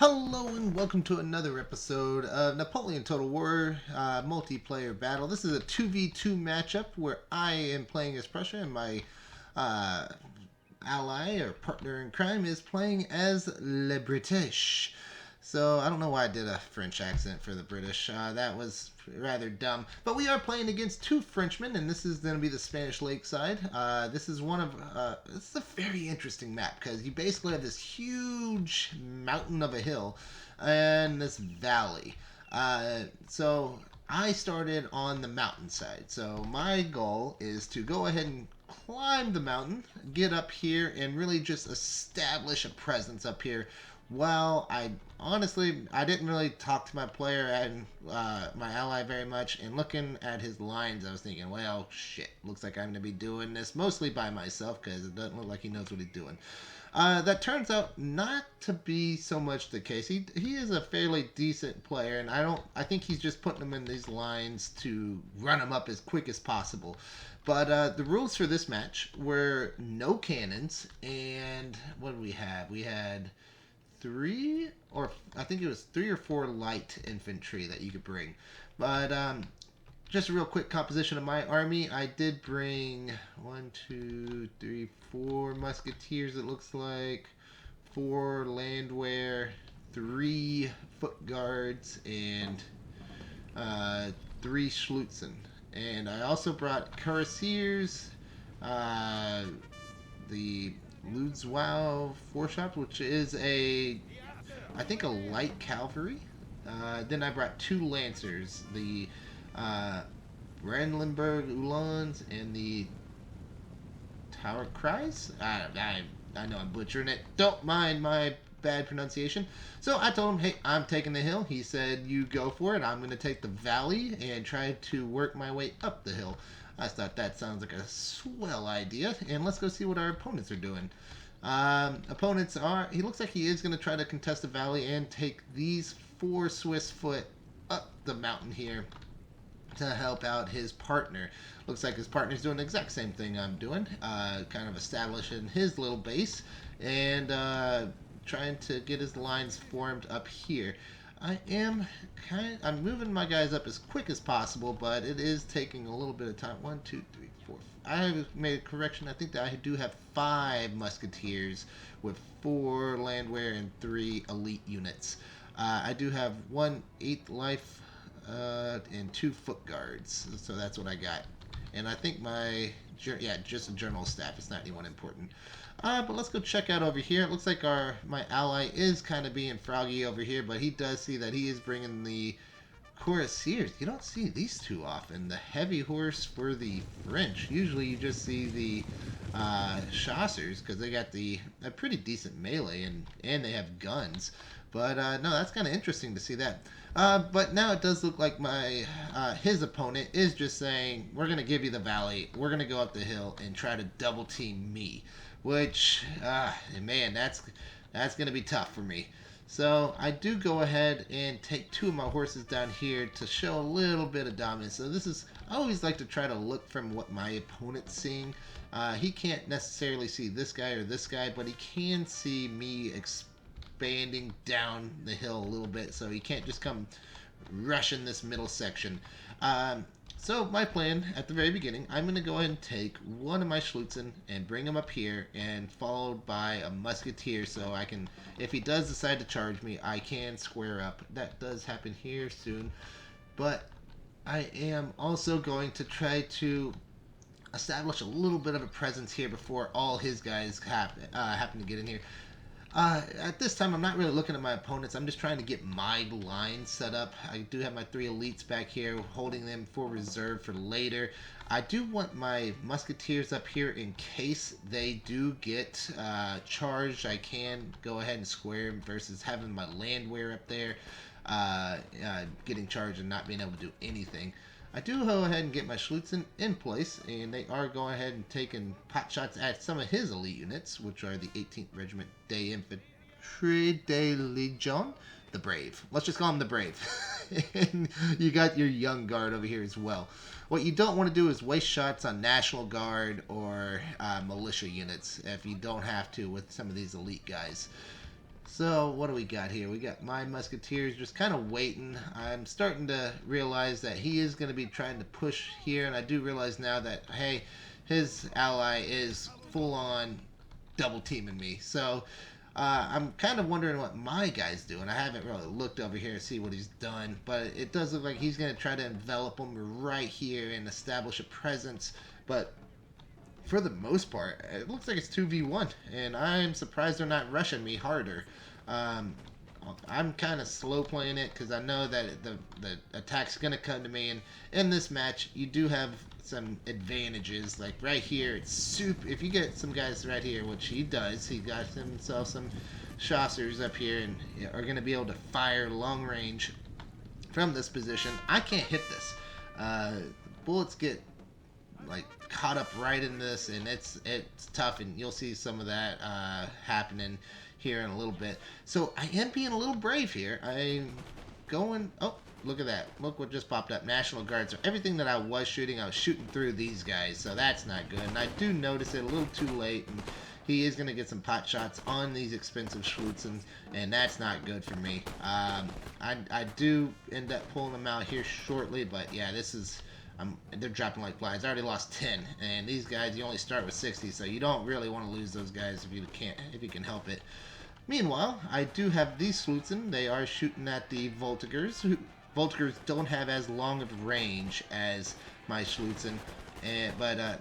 Hello and welcome to another episode of Napoleon Total War multiplayer battle. This is a 2v2 matchup where I am playing as Prussia and my uh, ally or partner in crime is playing as Le British. So I don't know why I did a French accent for the British. That was rather dumb. But we are playing against two Frenchmen, and this is going to be the Spanish Lakeside. This is this is a very interesting map because you basically have this huge mountain of a hill and this valley. So I started on the mountainside. So my goal is to go ahead and climb the mountain, get up here, and really just establish a presence up here. Well, I didn't really talk to my player and my ally very much. And looking at his lines, I was thinking, well, shit, looks like I'm going to be doing this mostly by myself because it doesn't look like he knows what he's doing. That turns out not to be so much the case. He is a fairly decent player, and I think he's just putting them in these lines to run them up as quick as possible. But the rules for this match were no cannons, and what did we have? We had three, or I think it was three or four light infantry that you could bring. But just a real quick composition of my army. I did bring one, two, three, four musketeers. It looks like four landwehr, three foot guards, and three schlutzen. And I also brought cuirassiers, uh, the Lutzwow Foreshops, which is I think a light cavalry. Then I brought two lancers, the Brandenburg Uhlans and the Tower Kreis. I know I'm butchering it. Don't mind my bad pronunciation. So I told him, hey, I'm taking the hill. He said, you go for it. I'm going to take the valley and try to work my way up the hill. I thought that sounds like a swell idea, and let's go see what our opponents are doing. He looks like he is going to try to contest the valley and take these four Swiss foot up the mountain here to help out his partner. Looks like his partner's doing the exact same thing I'm doing, kind of establishing his little base and trying to get his lines formed up here. I'm moving my guys up as quick as possible, but it is taking a little bit of time. One, two, three, four. I have made a correction. I think that I do have five musketeers with four landwehr and three elite units. I do have one eighth life and two foot guards, so that's what I got. And I think just a general staff. It's not anyone important. But let's go check out over here. It looks like my ally is kind of being froggy over here, but he does see that he is bringing the cuirassiers. You don't see these too often. The heavy horse for the French. Usually you just see the chasseurs because they got a pretty decent melee and they have guns. But no, that's kind of interesting to see that. But now it does look like his opponent is just saying, we're going to give you the valley, we're going to go up the hill and try to double team me. Which, man, that's going to be tough for me. So I do go ahead and take two of my horses down here to show a little bit of dominance. So I always like to try to look from what my opponent's seeing. He can't necessarily see this guy or this guy, but he can see me expanding down the hill a little bit, so he can't just come rushing this middle section. So my plan at the very beginning, I'm going to go ahead and take one of my Schlutzen and bring him up here, and followed by a musketeer, so I can, if he does decide to charge me, I can square up. That does happen here soon, but I am also going to try to establish a little bit of a presence here before all his guys happen to get in here. At this time, I'm not really looking at my opponents. I'm just trying to get my line set up. I do have my three elites back here, holding them for reserve for later. I do want my musketeers up here in case they do get charged. I can go ahead and square them versus having my landwehr up there getting charged and not being able to do anything. I do go ahead and get my Schlutzen in place, and they are going ahead and taking pot shots at some of his elite units, which are the 18th Regiment des Infantry de Legion, the Brave. Let's just call them the Brave. And you got your Young Guard over here as well. What you don't want to do is waste shots on National Guard or militia units if you don't have to with some of these elite guys. So what do we got here? We got my musketeers just kind of waiting. I'm starting to realize that he is going to be trying to push here, and I do realize now that, hey, his ally is full on double teaming me. So I'm kind of wondering what my guy's doing. I haven't really looked over here to see what he's done, but it does look like he's going to try to envelop him right here and establish a presence. But for the most part, it looks like it's 2v1, and I'm surprised they're not rushing me harder. Um, I'm kind of slow playing it because I know that the attack's going to come to me, and in this match, you do have some advantages. Like right here, it's super. If you get some guys right here, which he does, he got himself some Chaucers up here and are going to be able to fire long range from this position. I can't hit this. Bullets get like caught up right in this, and it's tough, and you'll see some of that happening here in a little bit. So I am being a little brave here. I'm going. Oh, look at that! Look what just popped up. National Guard. So everything that I was shooting through these guys. So that's not good. And I do notice it a little too late, and he is going to get some pot shots on these expensive Schlutzen, and that's not good for me. I do end up pulling them out here shortly, but yeah, this is. They're dropping like flies. I already lost 10, and these guys you only start with 60, so you don't really want to lose those guys if you can help it. Meanwhile, I do have these Schlutzen. They are shooting at the Voltigers. Voltigers don't have as long of range as my Schlutzen, but yeah,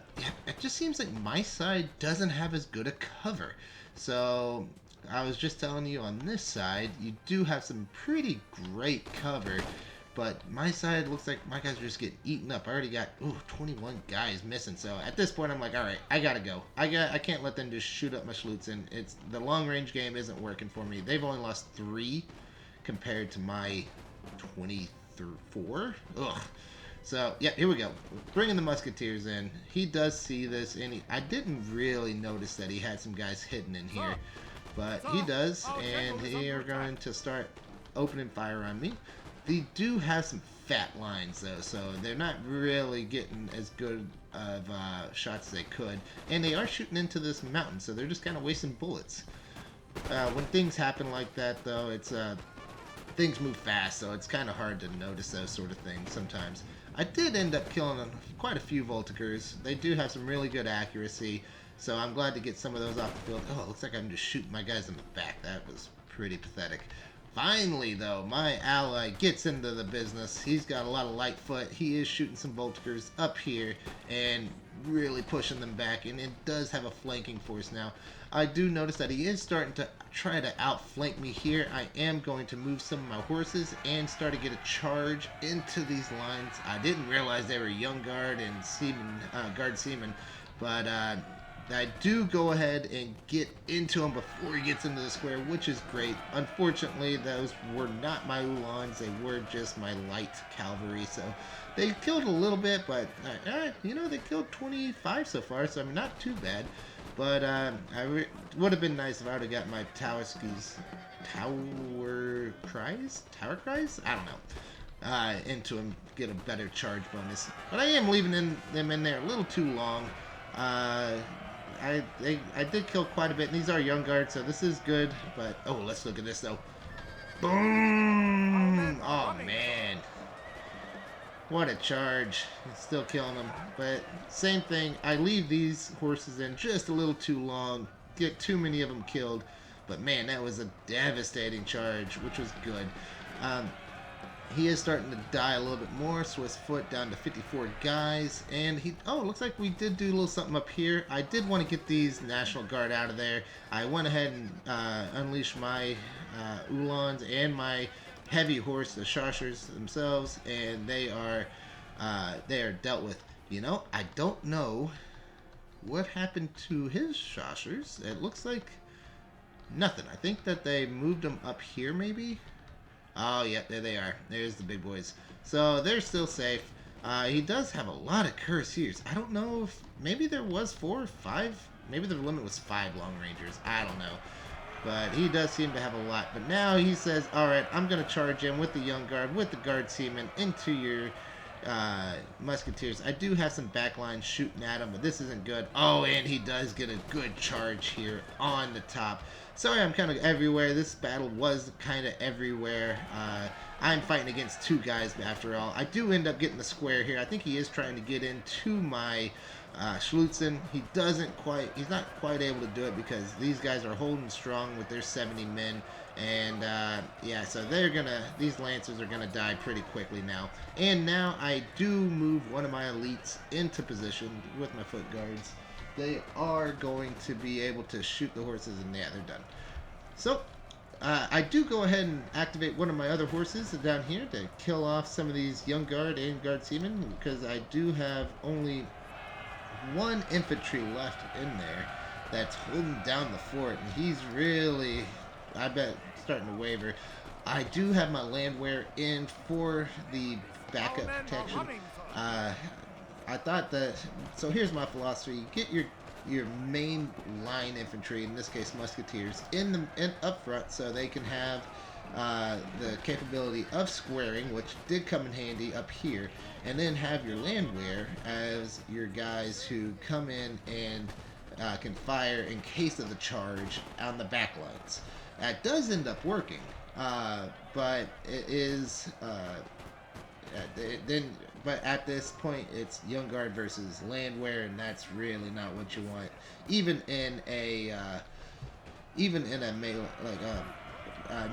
it just seems like my side doesn't have as good a cover. So I was just telling you on this side, you do have some pretty great cover. But my side looks like my guys are just getting eaten up. I already got 21 guys missing. So at this point, I'm like, all right, I gotta go. I can't let them just shoot up my Schlutzen. It's the long range game isn't working for me. They've only lost 3 compared to my 24. Ugh. So yeah, here we go. Bringing the musketeers in. He does see this, and I didn't really notice that he had some guys hidden in here, but he does, and they are going to start opening fire on me. They do have some fat lines though, so they're not really getting as good of shots as they could. And they are shooting into this mountain, so they're just kind of wasting bullets. When things happen like that though, it's things move fast, so it's kind of hard to notice those sort of things sometimes. I did end up killing quite a few Voltigers. They do have some really good accuracy, so I'm glad to get some of those off the field. Oh, it looks like I'm just shooting my guys in the back. That was pretty pathetic. Finally, though, my ally gets into the business. He's got a lot of light foot. He is shooting some Voltigers up here and really pushing them back, and it does have a flanking force now. I do notice that he is starting to try to outflank me here. I am going to move some of my horses and start to get a charge into these lines. I didn't realize they were Young Guard and Seaman, Guard Seaman, but I do go ahead and get into him before he gets into the square, which is great. Unfortunately, those were not my Uhlans. They were just my light cavalry. So they killed a little bit, but, you know, they killed 25 so far, so I mean, not too bad. But would have been nice if I would have got my Tower Cries? I don't know. Into him, get a better charge bonus. But I am leaving them in there a little too long. I did kill quite a bit, and these are Young Guard, so this is good, but, oh, let's look at this, though. Boom! Oh, man. What a charge. Still killing them, but same thing. I leave these horses in just a little too long, get too many of them killed, but, man, that was a devastating charge, which was good. He is starting to die a little bit more. Swiss foot down to 54 guys. And oh, looks like we did do a little something up here. I did want to get these National Guard out of there. I went ahead and unleashed my Uhlans and my heavy horse, the Chaucers themselves, and they are dealt with. You know, I don't know what happened to his Chaucers. It looks like nothing. I think that they moved them up here, maybe. Oh, yeah, there they are. There's the big boys. So they're still safe. He does have a lot of cuirassiers. I don't know if maybe there was 4 or 5. Maybe the limit was 5 long rangers. I don't know. But he does seem to have a lot. But now he says, all right, I'm going to charge in with the Young Guard, with the Guard Seamen into your musketeers. I do have some backline shooting at him, but this isn't good. Oh, and he does get a good charge here on the top. Sorry, I'm kind of everywhere. This battle was kind of everywhere. I'm fighting against two guys after all. I do end up getting the square here. I think he is trying to get into my Schlutzen. He's not quite able to do it because these guys are holding strong with their 70 men. And yeah, so these Lancers are gonna die pretty quickly now. And now I do move one of my elites into position with my foot guards. They are going to be able to shoot the horses, and yeah, they're done. So I do go ahead and activate one of my other horses down here to kill off some of these young guard and guard seamen, because I do have only one infantry left in there that's holding down the fort, and he's really, I bet, starting to waver. I do have my landwehr in for the backup protection. I thought that, so here's my philosophy: get your main line infantry, in this case musketeers, in up front, so they can have the capability of squaring, which did come in handy up here, and then have your landwehr as your guys who come in and can fire in case of the charge on the back lines. That does end up working, but it is but at this point it's Young Guard versus Landwehr, and that's really not what you want, even in a melee, like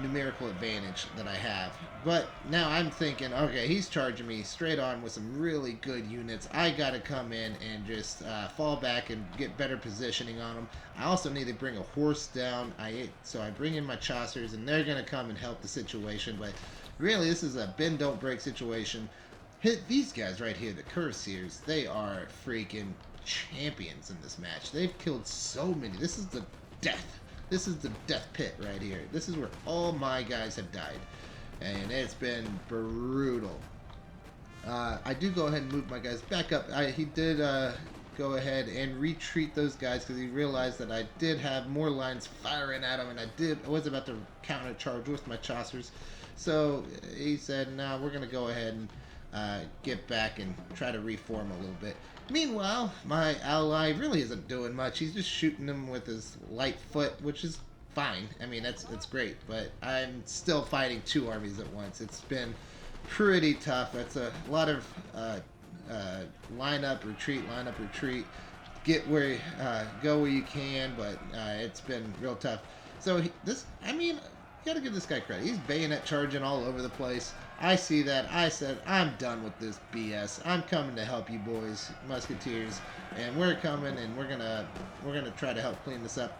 numerical advantage that I have. But now I'm thinking, okay, he's charging me straight on with some really good units. I gotta come in and just fall back and get better positioning on him. I also need to bring a horse down. So I bring in my Chaucers, and they're gonna come and help the situation. But really, this is a bend don't break situation. Hit these guys right here, the Cuirassiers. They are freaking champions in this match. They've killed so many. This is the death. This is the death pit right here. This is where all my guys have died, and it's been brutal. I do go ahead and move my guys back up. He did go ahead and retreat those guys because he realized that I did have more lines firing at him, and I was about to counter charge with my Chaucers. So he said, "No, we're gonna go ahead and get back and try to reform a little bit." Meanwhile, my ally really isn't doing much. He's just shooting them with his light foot, which is fine. I mean, it's great, but I'm still fighting two armies at once. It's been pretty tough. It's a lot of line up, retreat, get where go where you can, but it's been real tough. So I mean, you gotta give this guy credit. He's bayonet charging all over the place. I see that. I said, I'm done with this BS. I'm coming to help you boys, musketeers, and we're coming, and we're gonna try to help clean this up.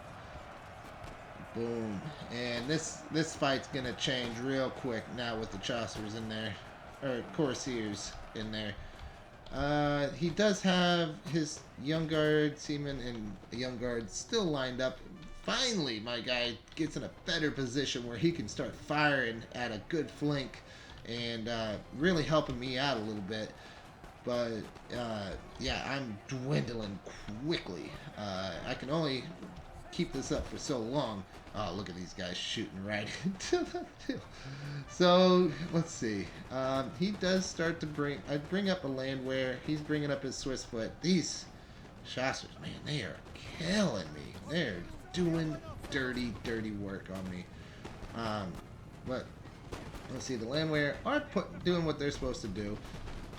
Boom. And this fight's gonna change real quick now with the Chaucers in there, or Cuirassiers in there. He does have his Young Guard seamen and Young Guard still lined up. Finally, my guy gets in a better position where he can start firing at a good flank and really helping me out a little bit. But yeah, I'm dwindling quickly. I can only keep this up for so long. Oh, look at these guys shooting right into the hill. So let's see. He does start to bring up a landwehr. He's bringing up his Swiss foot. These Chaucers, man, they are killing me. They're doing dirty work on me. But let's see, the landwehr are doing what they're supposed to do.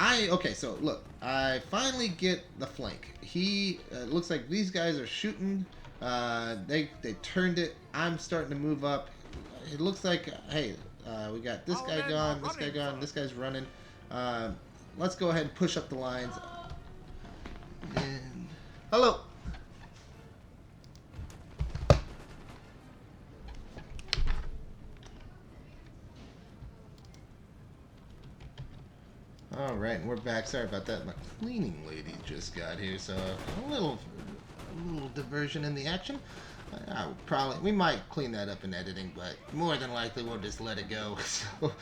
Okay, so look, I finally get the flank. He looks like these guys are shooting. They turned it. I'm starting to move up. It looks like, hey, we got this guy gone, this guy gone, this guy's running. Let's go ahead and push up the lines. And hello. Alright, and we're back. Sorry about that. My cleaning lady just got here, so a little diversion in the action. We might clean that up in editing, but more than likely we'll just let it go. So,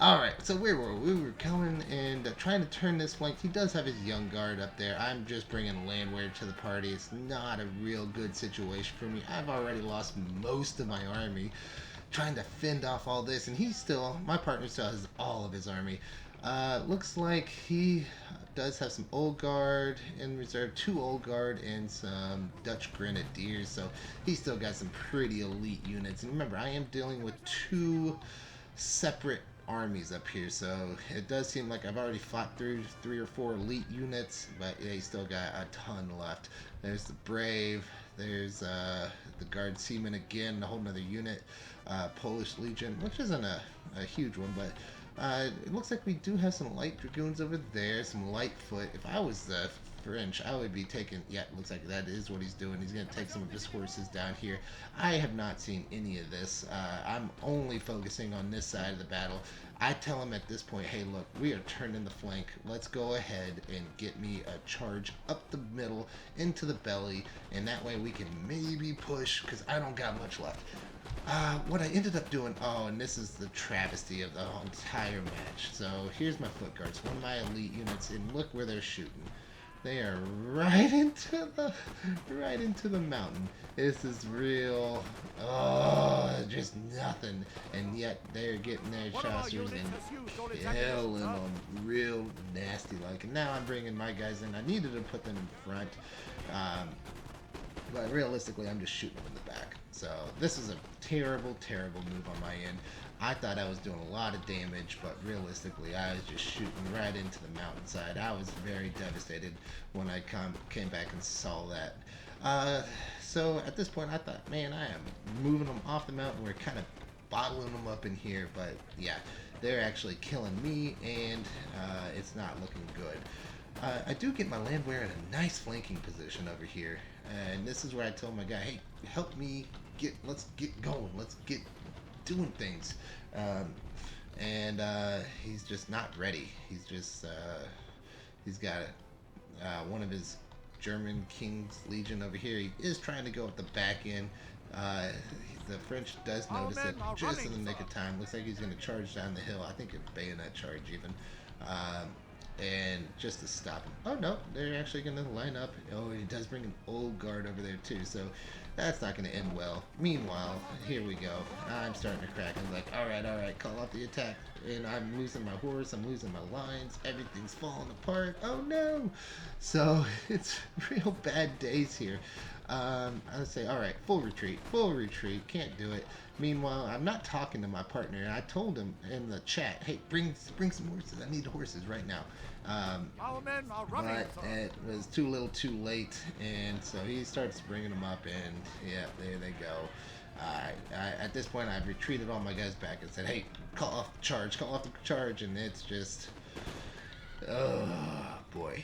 alright, so where were we? We were going and trying to turn this flank. He does have his Young Guard up there. I'm just bringing landwehr to the party. It's not a real good situation for me. I've already lost most of my army trying to fend off all this, and my partner still has all of his army. Looks like he does have some old guard in reserve, two old guard and some Dutch grenadiers. So he's still got some pretty elite units. And remember, I am dealing with two separate armies up here, so it does seem like I've already fought through 3 or 4 elite units, but they still got a ton left. There's the Brave, there's the Guard Seaman again, a whole nother unit, Polish Legion, which isn't a huge one, but it looks like we do have some light dragoons over there, some light foot. If I was the French, I would be taking, yeah, it looks like that is what he's doing. He's going to take some of his horses down here. I have not seen any of this. I'm only focusing on this side of the battle. I tell him at this point, hey, look, we are turning the flank. Let's go ahead and get me a charge up the middle into the belly, and that way we can maybe push, because I don't got much left. What I ended up doing, oh, and this is the travesty of the entire match. So here's my foot guards, one of my elite units, and look where they're shooting. They are right into the mountain. This is real, oh, just nothing. And yet they're getting their chaucers and killing them real nasty like. And now I'm bringing my guys in. I needed to put them in front. But realistically, I'm just shooting them in the back. So this is a terrible, terrible move on my end. I thought I was doing a lot of damage, but realistically, I was just shooting right into the mountainside. I was very devastated when I came back and saw that. So at this point, I thought, man, I am moving them off the mountain. We're kind of bottling them up in here, but yeah, they're actually killing me, and it's not looking good. I do get my landwehr in a nice flanking position over here, and this is where I told my guy, hey, help me let's get going, let's get doing things. And he's just not ready. He's got one of his German King's Legion over here. He is trying to go at the back end. The French does notice it just in the nick of time. Looks like he's going to charge down the hill. I think a bayonet charge even. And just to stop him. Oh no, they're actually going to line up. Oh, he does bring an old guard over there too, so that's not going to end well. Meanwhile, here we go. I'm starting to crack. I'm like, all right, call off the attack. And I'm losing my horse. I'm losing my lines. Everything's falling apart. Oh no! So it's real bad days here. I would say, all right, full retreat. Can't do it. Meanwhile, I'm not talking to my partner, and I told him in the chat, hey, bring some horses. I need horses right now. But it was too little too late, and so he starts bringing them up, and yeah, there they go. At this point, I've retreated all my guys back and said, hey, call off the charge, and it's just, oh boy,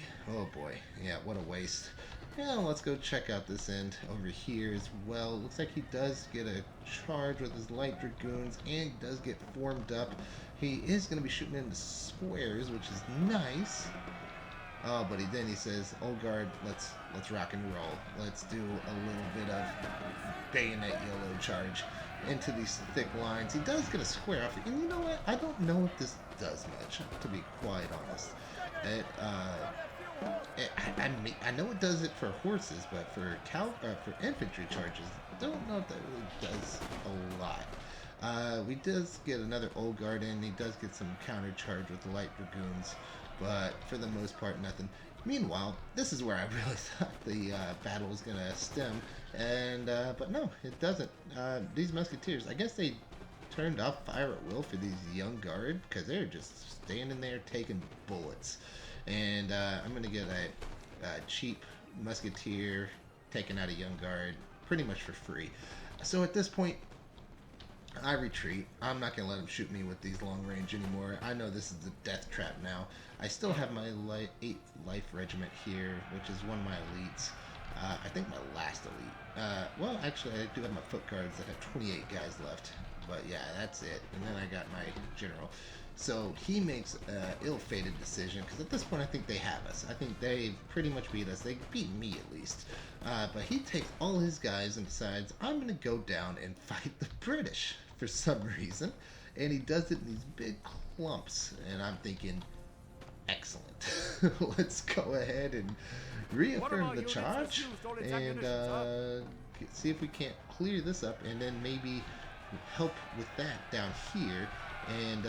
yeah, what a waste. Yeah, let's go check out this end over here as well. Looks like he does get a charge with his light dragoons, and he does get formed up. He is going to be shooting into squares, which is nice. Oh, but then he says, "Oh, guard, let's rock and roll. Let's do a little bit of bayonet yellow charge into these thick lines." He does get a square off, and you know what? I don't know if this does much, to be quite honest. I know it does it for horses, but for infantry charges, don't know if that really does a lot. We does get another old guard in. He does get some counter charge with the light dragoons, but for the most part, nothing. Meanwhile, this is where I really thought the battle was gonna stem, and but no, it doesn't. These musketeers, I guess they turned off fire at will for these young guard, because they're just standing there taking bullets. And I'm going to get a cheap musketeer taken out of young guard pretty much for free. So at this point, I retreat. I'm not going to let him shoot me with these long range anymore. I know this is the death trap now. I still have my 8th Life Regiment here, which is one of my elites. I think my last elite. Well, actually, I do have my foot guards that have 28 guys left. But yeah, that's it. And then I got my general. So he makes an ill-fated decision, because at this point I think they have us. I think they pretty much beat us. They beat me at least. But he takes all his guys and decides, I'm going to go down and fight the British for some reason. And he does it in these big clumps. And I'm thinking, excellent. Let's go ahead and reaffirm the charge and see if we can't clear this up, and then maybe help with that down here. And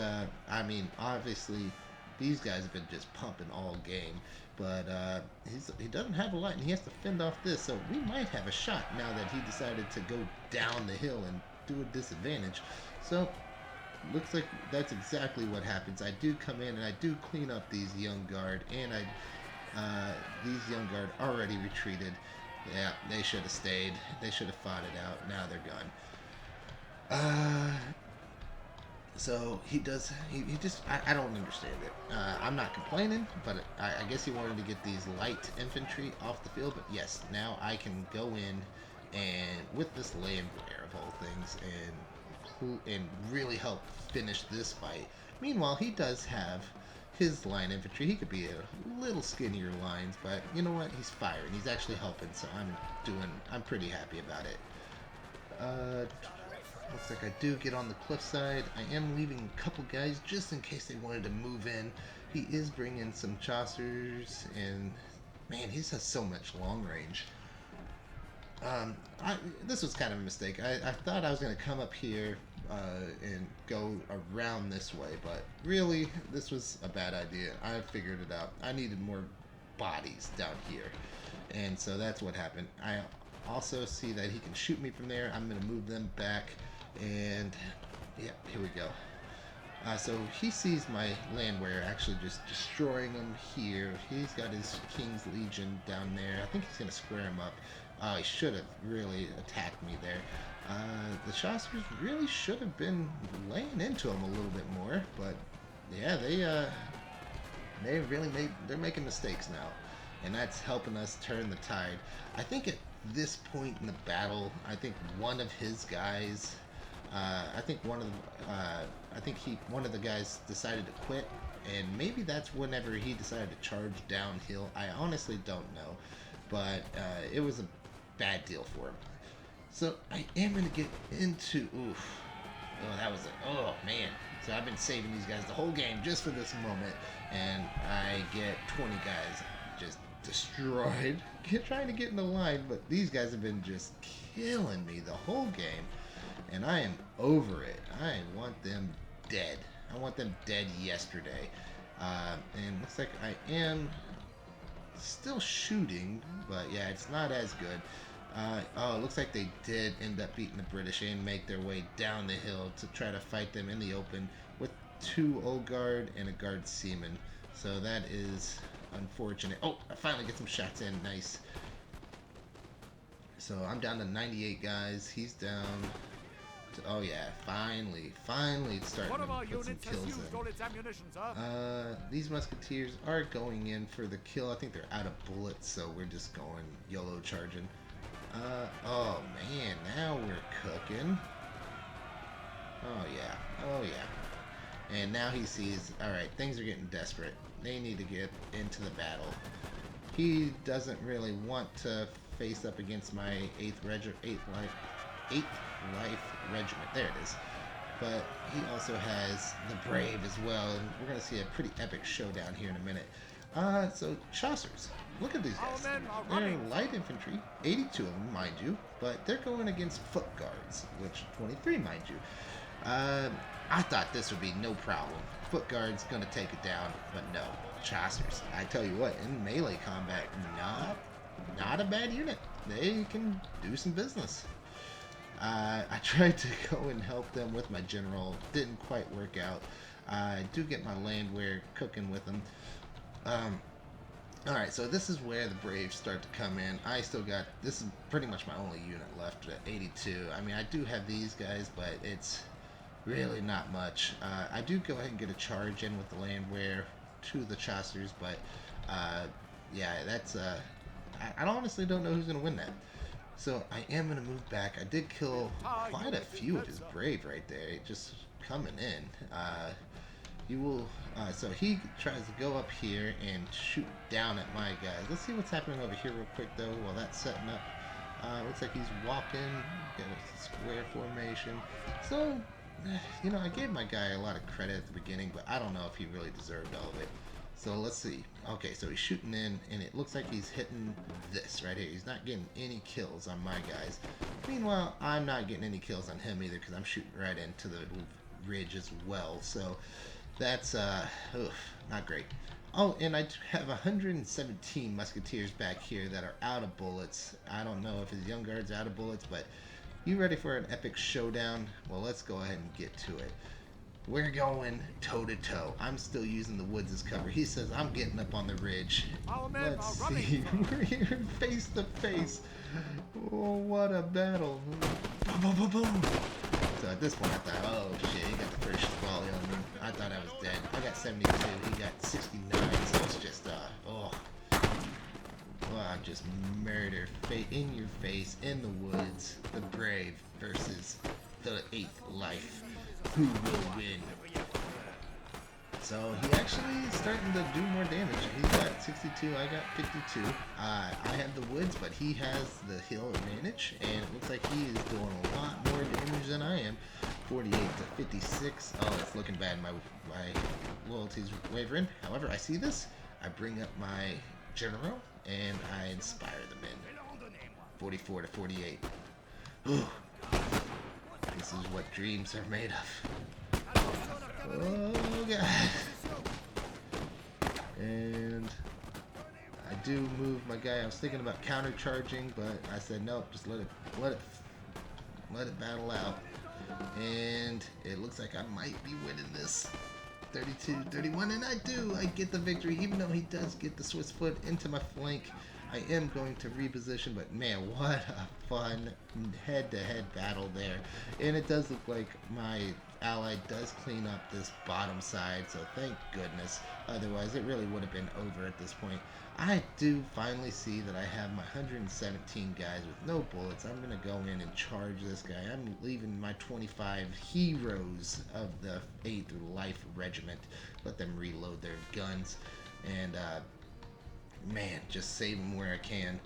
I mean, obviously these guys have been just pumping all game. But he doesn't have a lot, and he has to fend off this. So we might have a shot now that he decided to go down the hill and do a disadvantage. So looks like that's exactly what happens. I do come in and I do clean up these young guard, and these young guard already retreated. Yeah, they should have stayed. They should have fought it out. Now they're gone. Uh, so he does. He just. I don't understand it. I'm not complaining, but I guess he wanted to get these light infantry off the field. But yes, now I can go in and with this land glare of all things and really help finish this fight. Meanwhile, he does have his line infantry. He could be a little skinnier lines, but you know what? He's firing. He's actually helping, so I'm pretty happy about it. Uh, Looks like I do get on the cliffside. I am leaving a couple guys just in case they wanted to move in. He is bringing some Chaucers, and man, he has so much long range. This was kind of a mistake. I thought I was going to come up here and go around this way, but really, this was a bad idea. I figured it out. I needed more bodies down here, and so that's what happened. I also see that he can shoot me from there. I'm going to move them back, and yeah, here we go. So he sees my landwehr actually just destroying him here. He's got his King's Legion down there. I think he's going to square him up. He should have really attacked me there. The Chaucers really should have been laying into him a little bit more, but yeah, they're making mistakes now, and that's helping us turn the tide. I think at this point in the battle, I think one of his guys, one of the guys decided to quit, and maybe that's whenever he decided to charge downhill. I honestly don't know, but it was a bad deal for him. So I am going to get into... Oof. Oh, man. So I've been saving these guys the whole game just for this moment, and I get 20 guys just destroyed. Trying to get in the line, but these guys have been just killing me the whole game, and I am over it. I want them dead. I want them dead yesterday. And looks like I am still shooting, but yeah, it's not as good. It looks like they did end up beating the British and make their way down the hill to try to fight them in the open with 2 old guard and a guard seaman. So that is unfortunate. Oh, I finally get some shots in. Nice. So I'm down to 98 guys. He's down to, oh yeah, finally it's starting to put some kills in. These musketeers are going in for the kill. I think they're out of bullets, so we're just going YOLO charging. Oh man, now we're cooking. Oh yeah. And now he sees, alright, things are getting desperate. They need to get into the battle. He doesn't really want to face up against my 8th Life Regiment. There it is. But he also has the Brave as well, and we're going to see a pretty epic showdown here in a minute. So Chaucers. Look at these guys. They're light infantry, 82 of them, mind you, but they're going against foot guards, which 23, mind you. I thought this would be no problem. Foot guards gonna take it down, but no. Chaucers. I tell you what, in melee combat, not a bad unit. They can do some business. I tried to go and help them with my general. Didn't quite work out. I do get my landwehr cooking with them. Alright, so this is where the Braves start to come in. This is pretty much my only unit left at 82. I mean, I do have these guys, but it's really not much. I do go ahead and get a charge in with the landwehr to the Chaucers, but yeah, that's... I honestly don't know who's going to win that. So I am going to move back. I did kill quite a few of his Brave right there, just coming in. So he tries to go up here and shoot down at my guys. Let's see what's happening over here real quick though while that's setting up. Looks like he's walking, got a square formation. So, you know, I gave my guy a lot of credit at the beginning, but I don't know if he really deserved all of it. So let's see. Okay, so he's shooting in, and it looks like he's hitting this right here. He's not getting any kills on my guys. Meanwhile, I'm not getting any kills on him either because I'm shooting right into the ridge as well. So That's oof, not great. Oh, and I have 117 musketeers back here that are out of bullets. I don't know if his young guard's out of bullets, but you ready for an epic showdown? Well, let's go ahead and get to it. We're going toe to toe. I'm still using the woods as cover. He says I'm getting up on the ridge. Let's see. We're here face to face. Oh, what a battle. Boom, boom, boom, boom. So at this point I thought, oh shit, he got the first volley on me. I thought I was dead. I got 72, he got 69, so it's just, well, just murder. In your face, in the woods, the brave versus the 8th life. Who will win? So he actually is starting to do more damage. He's got 62, I got 52. I have the woods, but he has the hill advantage, and it looks like he is doing a lot more damage than I am. 48 to 56. Oh, it's looking bad. My loyalty's wavering. However, I see this. I bring up my general, and I inspire the men. 44 to 48. Ooh. This is what dreams are made of. Oh god. And I do move my guy. I was thinking about counter charging, but I said nope, just let it battle out. And it looks like I might be winning this. 32-31, and I do. I get the victory, even though he does get the Swiss foot into my flank. I am going to reposition, but man, what a fun head-to-head battle there. And it does look like my ally does clean up this bottom side, so thank goodness. Otherwise, it really would have been over at this point. I do finally see that I have my 117 guys with no bullets. I'm going to go in and charge this guy. I'm leaving my 25 heroes of the 8th Life Regiment. Let them reload their guns. And, man, just save them where I can.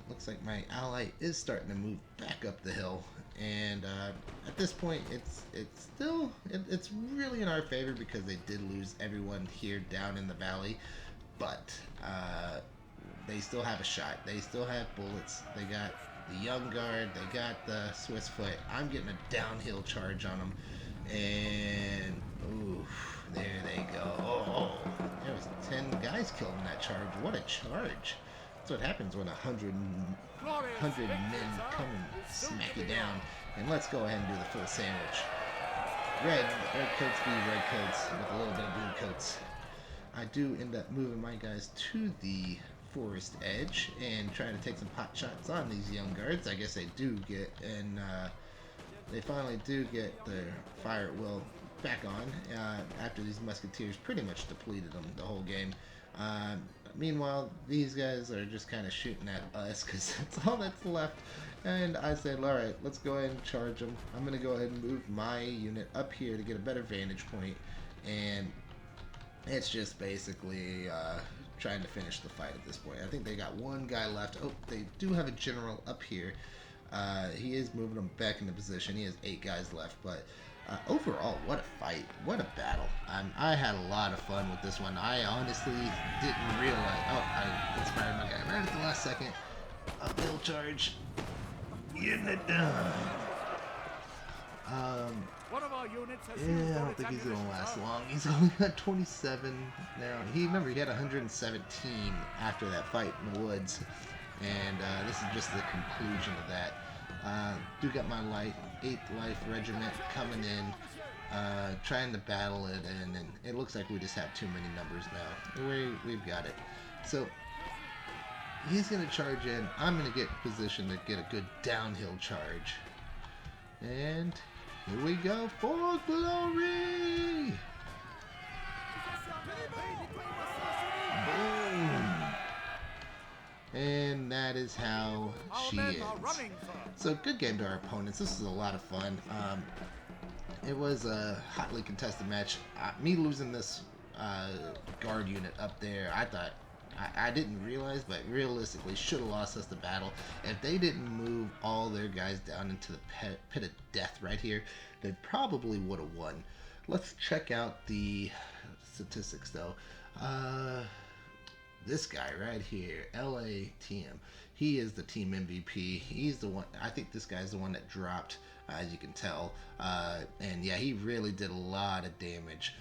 Looks like my ally is starting to move back up the hill, and at this point it's really in our favor because they did lose everyone here down in the valley, but they still have a shot. They still have bullets. They got the young guard. They got the Swiss foot. I'm getting a downhill charge on them, and ooh, there they go. Oh, there was 10 guys killed in that charge. What a charge! That's what happens when 100 men come and smack you down. And let's go ahead and do the full sandwich. Red coats be red coats with a little bit of blue coats. I do end up moving my guys to the forest edge and trying to take some pot shots on these young guards. I guess they do get, and they finally do get their fire at will back on after these musketeers pretty much depleted them the whole game. Meanwhile, these guys are just kind of shooting at us because that's all that's left. And I said, alright, let's go ahead and charge them. I'm going to go ahead and move my unit up here to get a better vantage point. And it's just basically trying to finish the fight at this point. I think they got one guy left. Oh, they do have a general up here. He is moving them back into position. He has 8 guys left, but overall, what a fight. What a battle. I had a lot of fun with this one. I honestly didn't realize... Oh, I inspired my guy right at the last second. Uphill charge. Getting it done. One of our units has Yeah, I don't think he's going to last long. He's only got 27 now. Remember, he had 117 after that fight in the woods. And this is just the conclusion of that. Do got my 8th Life Regiment coming in, trying to battle it, and it looks like we just have too many numbers now. We've got it. So he's going to charge in. I'm going to get positioned to get a good downhill charge. And here we go for glory! Boom! And that is how she is. So good game to our opponents. This is a lot of fun. It was a hotly contested match. Me losing this guard unit up there, I thought, I didn't realize, but realistically should have lost us the battle. If they didn't move all their guys down into the pit of death right here, they probably would have won. Let's check out the statistics though. This guy right here, LATM, he is the team MVP. He's the one, I think this guy's the one that dropped as you can tell. And yeah, he really did a lot of damage.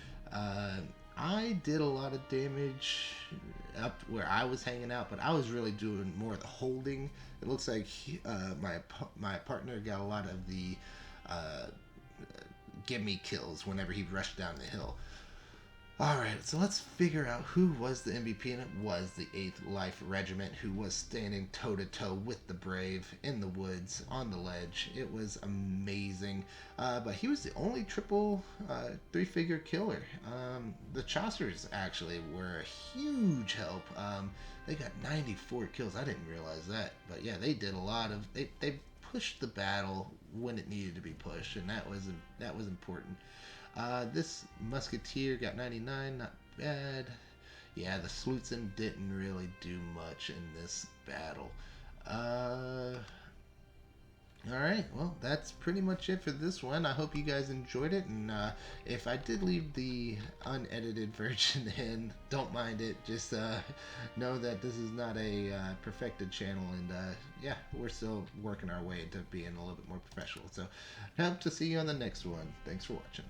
I did a lot of damage up where I was hanging out, but I was really doing more of the holding. It looks like my partner got a lot of the uh, gimme kills whenever he rushed down the hill. Alright, so let's figure out who was the MVP, and it was the 8th Life Regiment, who was standing toe to toe with the Brave in the woods on the ledge. It was amazing. But he was the only triple 3-figure killer. The Chaucers actually were a huge help. They got 94 kills. I didn't realize that. But yeah, they did a lot of. They pushed the battle when it needed to be pushed, and that was important. This Musketeer got 99, not bad. Yeah, the Slutzen didn't really do much in this battle. Alright, well, that's pretty much it for this one. I hope you guys enjoyed it, and if I did leave the unedited version in, don't mind it. Just know that this is not a perfected channel, and yeah, we're still working our way into being a little bit more professional. So, hope to see you on the next one. Thanks for watching.